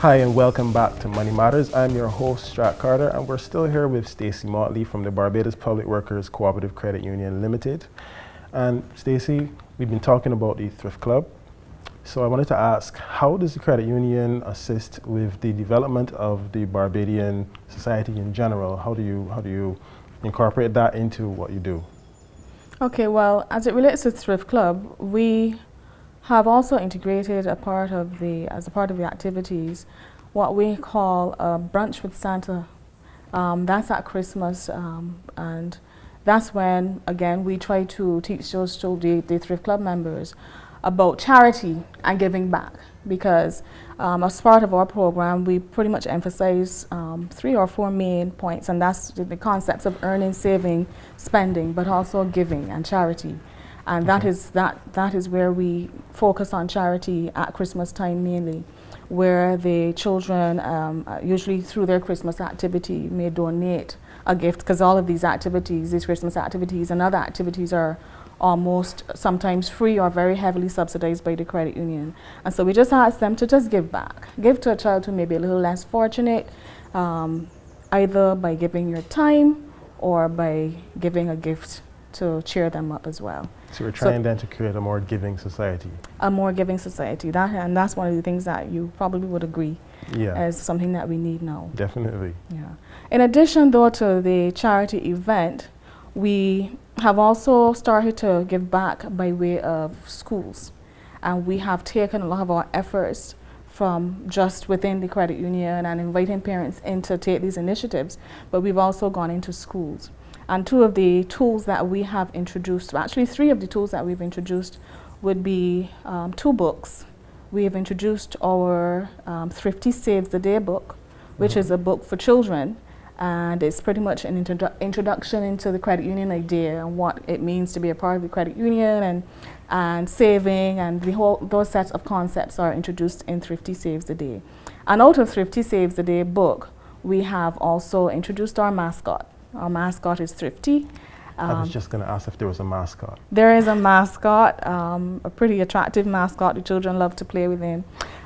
Hi and welcome back to Money Matters. I'm your host, Strat Carter, and we're still here with Stacy Mottley from the Barbados Public Workers Cooperative Credit Union Limited. And Stacy, we've been talking about the Thrift Club. So I wanted to ask, how does the credit union assist with the development of the Barbadian society in general? How do you incorporate that into what you do? Okay, well, as it relates to Thrift Club, we have also integrated as a part of the activities, what we call a brunch with Santa. That's at Christmas, and that's when, again, we try to teach the Thrift Club members about charity and giving back, because as part of our program, we pretty much emphasize 3 or 4 main points, and that's the concepts of earning, saving, spending, but also giving and charity. And that is where we focus on charity at Christmas time mainly, where the children, usually through their Christmas activity, may donate a gift, because all of these activities, these Christmas activities and other activities, are almost sometimes free or very heavily subsidized by the credit union. And so we just ask them to just give back. Give to a child who may be a little less fortunate, either by giving your time or by giving a gift to cheer them up as well. So we're trying then to create a more giving society. A more giving society. And that's one of the things that you probably would agree as something that we need now. Definitely. Yeah. In addition, though, to the charity event, we have also started to give back by way of schools. And we have taken a lot of our efforts from just within the credit union and inviting parents in to take these initiatives, but we've also gone into schools. And 2 of the tools that we have introduced, actually 3 of the tools that we've introduced would be 2 books. We have introduced our Thrifty Saves the Day book, which is a book for children, and it's pretty much an introduction into the credit union idea and what it means to be a part of the credit union and saving, and those sets of concepts are introduced in Thrifty Saves the Day. And out of Thrifty Saves the Day book, we have also introduced our mascot. Our mascot is Thrifty. I was just going to ask if there was a mascot. There is a mascot, a pretty attractive mascot. The children love to play with him.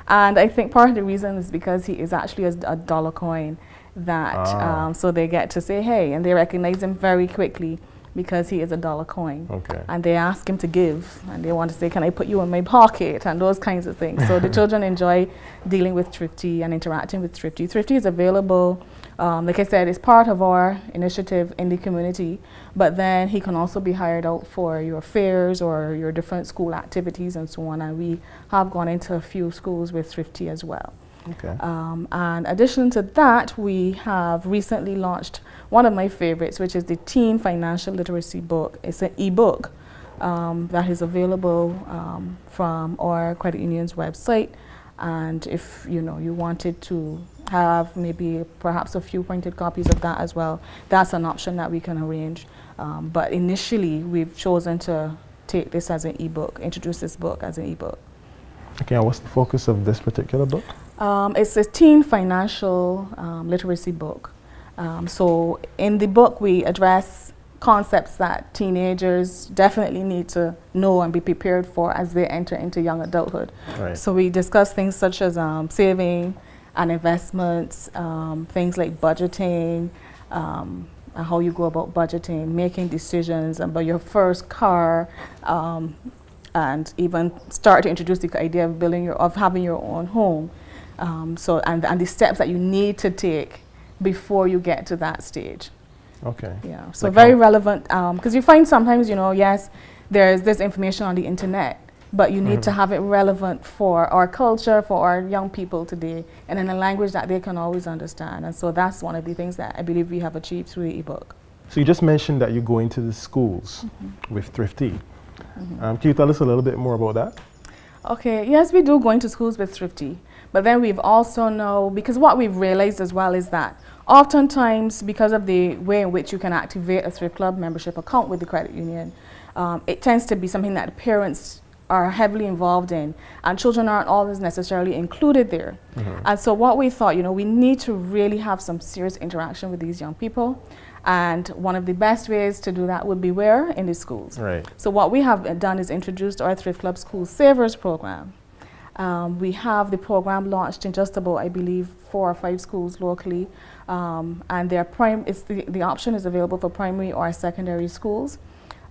And I think part of the reason is because he is actually a dollar coin that, so they get to say, hey, and they recognize him very quickly because he is a dollar coin. Okay. And they ask him to give, and they want to say, can I put you in my pocket, and those kinds of things. So the children enjoy dealing with Thrifty and interacting with Thrifty. Thrifty is available, like I said, it's part of our initiative in the community, but then he can also be hired out for your fairs or your different school activities and so on, and we have gone into a few schools with Thrifty as well. Okay. And addition to that, we have recently launched one of my favorites, which is the Teen Financial Literacy book. It's an e-book that is available from our credit union's website. And if you wanted to have maybe perhaps a few printed copies of that as well, that's an option that we can arrange. But initially, we've chosen to take this as an e-book, introduce this book as an e-book. Okay, and what's the focus of this particular book? It's a teen financial literacy book. So in the book, we address concepts that teenagers definitely need to know and be prepared for as they enter into young adulthood. Right. So we discuss things such as saving and investments, things like budgeting, and how you go about budgeting, making decisions about your first car, and even start to introduce the idea of having your own home. And the steps that you need to take before you get to that stage. Okay. Yeah. So like very relevant, because you find sometimes, yes, there's this information on the internet, but you need to have it relevant for our culture, for our young people today, and in a language that they can always understand. And so that's one of the things that I believe we have achieved through the ebook. So you just mentioned that you go into the schools with Thrifty. Can you tell us a little bit more about that? Okay, yes, we do go into schools with Thrifty, but then we've also because what we've realized as well is that oftentimes, because of the way in which you can activate a Thrift Club membership account with the credit union, it tends to be something that the parents are heavily involved in, and children aren't always necessarily included there. And so what we thought, we need to really have some serious interaction with these young people. And one of the best ways to do that would be where? In the schools. Right. So what we have done is introduced our Thrift Club School Savers program. We have the program launched in just about, I believe, 4 or 5 schools locally, and the option is available for primary or secondary schools.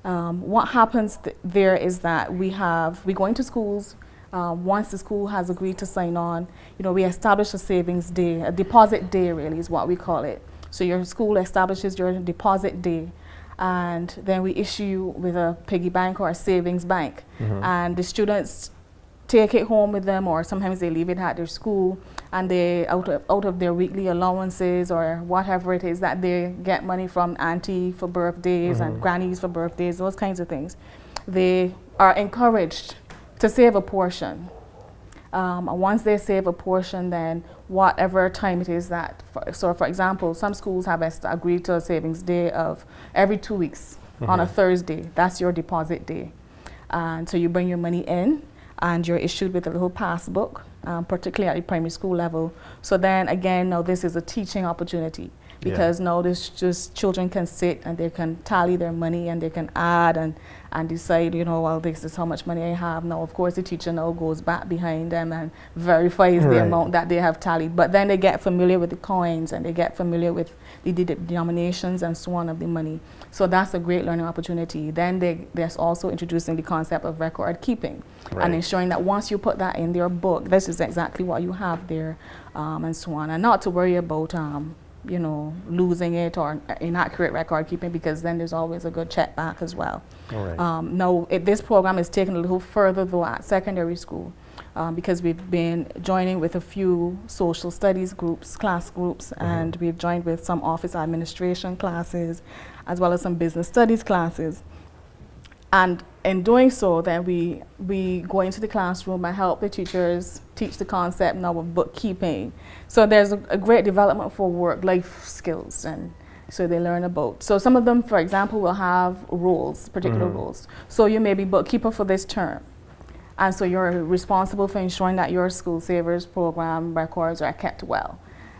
What happens there is that we go into schools. Once the school has agreed to sign on, we establish a savings day, a deposit day really is what we call it. So your school establishes your deposit day, and then we issue you with a piggy bank or a savings bank. And the students take it home with them, or sometimes they leave it at their school, and they, out of their weekly allowances or whatever it is that they get money from auntie for birthdays and grannies for birthdays, those kinds of things, they are encouraged to save a portion. And once they save a portion, then whatever time it is that, for example, some schools have agreed to a savings day of every 2 weeks on a Thursday. That's your deposit day. And so you bring your money in, and you're issued with a little passbook, particularly at the primary school level. So then again, now this is a teaching opportunity, because now this just children can sit and they can tally their money, and they can add and decide, well, this is how much money I have. Now, of course, the teacher now goes back behind them and verifies the amount that they have tallied. But then they get familiar with the coins, and they get familiar with the denominations and so on of the money. So that's a great learning opportunity. Then there's also introducing the concept of record keeping, and ensuring that once you put that in their book, this is exactly what you have there, and so on. And not to worry about losing it or inaccurate record keeping, because then there's always a good check back as well. Now, this program is taken a little further though at secondary school, because we've been joining with a few social studies groups, class groups, and we've joined with some office administration classes, as well as some business studies classes. And in doing so, then we go into the classroom and help the teachers teach the concept now of bookkeeping. So there's a great development for work-life skills, and so they learn about. So some of them, for example, will have roles, particular roles. So you may be bookkeeper for this term, and so you're responsible for ensuring that your School Savers program records are kept well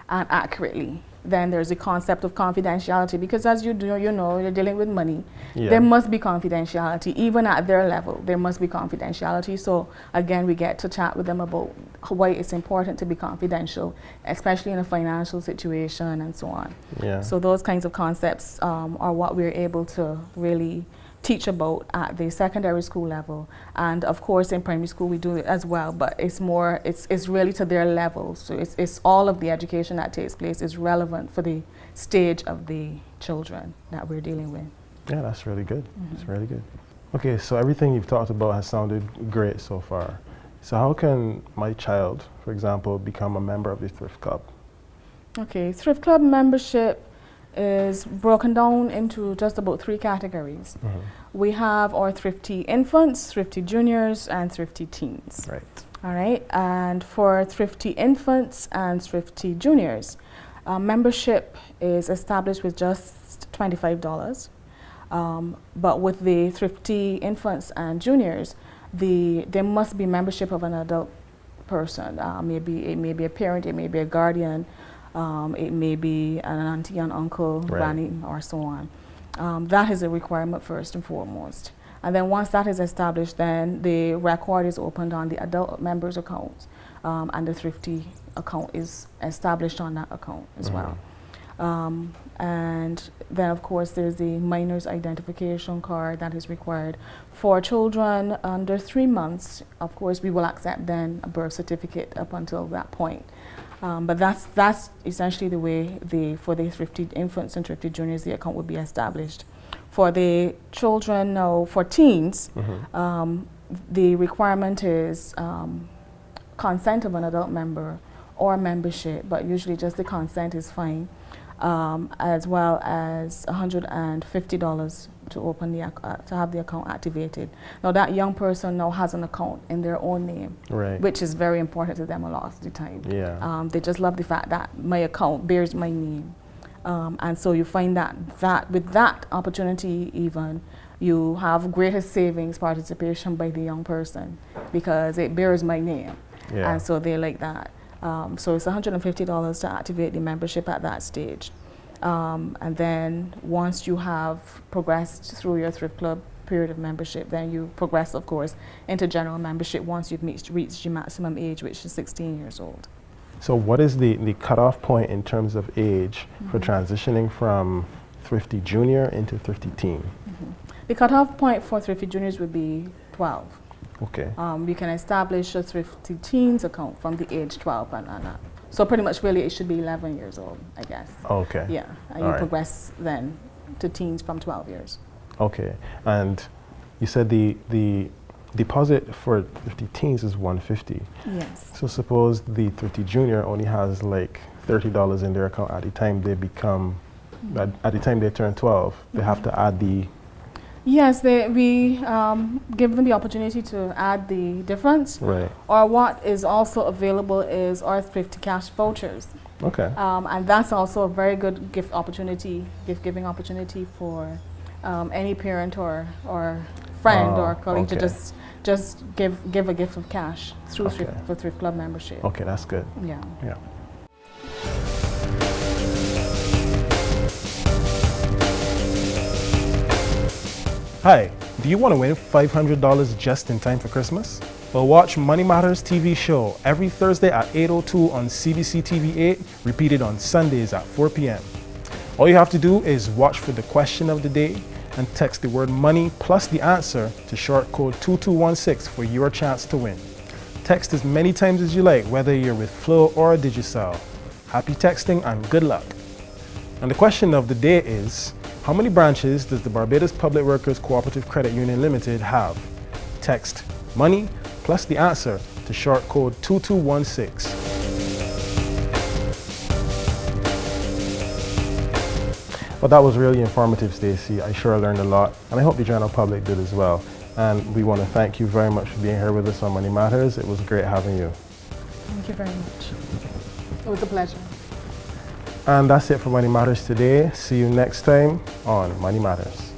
and accurately. Then there's the concept of confidentiality, because as you're dealing with money, there must be confidentiality. Even at their level, there must be confidentiality. So again, we get to chat with them about why it's important to be confidential, especially in a financial situation and so on. So those kinds of concepts are what we're able to really teach about at the secondary school level. And of course in primary school we do it as well, but it's really to their level. So it's all of the education that takes place is relevant for the stage of the children that we're dealing with. Yeah, that's really good. It's really good. Okay, so everything you've talked about has sounded great so far. So how can my child, for example, become a member of the Thrift Club? Okay, Thrift Club membership is broken down into just about 3 categories. We have our thrifty infants, thrifty juniors, and thrifty teens. All right, and for thrifty infants and thrifty juniors, membership is established with just $25. But with the thrifty infants and juniors, there must be membership of an adult person. It may be a parent, it may be a guardian, it may be an auntie, an uncle, granny, or so on. That is a requirement first and foremost. And then once that is established, then the record is opened on the adult members' accounts, and the thrifty account is established on that account as well. And then of course there's the minor's identification card that is required. For children under 3 months, of course we will accept then a birth certificate up until that point. But that's essentially the way for the thrifty infants and thrifty juniors, the account would be established. For the children, for teens, the requirement is consent of an adult member or membership, but usually just the consent is fine, as well as $150 to open to have the account activated. Now that young person now has an account in their own name, which is very important to them a lot of the time. They just love the fact that my account bears my name, and so you find that with that opportunity, even you have greater savings participation by the young person because it bears my name, and so they like that. So it's $150 to activate the membership at that stage. And then once you have progressed through your thrift club period of membership. Then you progress, of course, into general membership once you've reached your maximum age, which is 16 years old. So what is the cutoff point in terms of age for transitioning from Thrifty Junior into Thrifty Teen? The cutoff point for Thrifty Juniors would be 12. Okay. You can establish a Thrifty Teens account from the age 12 and up. So pretty much really it should be 11 years old, I guess. Okay. Yeah, and you progress then to teens from 12 years. Okay, and you said the deposit for Thrifty Teens is $150. Yes. So suppose the Thrifty Junior only has like $30 in their account at the time they become, at the time they turn 12, they have to add the... Yes, we give them the opportunity to add the difference. Right. Or what is also available is our Thrifty Cash vouchers. Okay. And that's also a very good gift giving opportunity for any parent or friend or colleague to just give a gift of cash through Thrift Club membership. Okay, that's good. Yeah. Yeah. Hi, do you want to win $500 just in time for Christmas? Well, watch Money Matters TV show every Thursday at 8:02 on CBC TV 8, repeated on Sundays at 4 p.m. All you have to do is watch for the question of the day and text the word money plus the answer to short code 2216 for your chance to win. Text as many times as you like, whether you're with Flow or Digicel. Happy texting and good luck. And the question of the day is, how many branches does the Barbados Public Workers Cooperative Credit Union Limited have? Text money plus the answer to short code 2216. Well, that was really informative, Stacy. I sure learned a lot, and I hope the general public did as well. And we want to thank you very much for being here with us on Money Matters. It was great having you. Thank you very much. It was a pleasure. And that's it for Money Matters today. See you next time on Money Matters.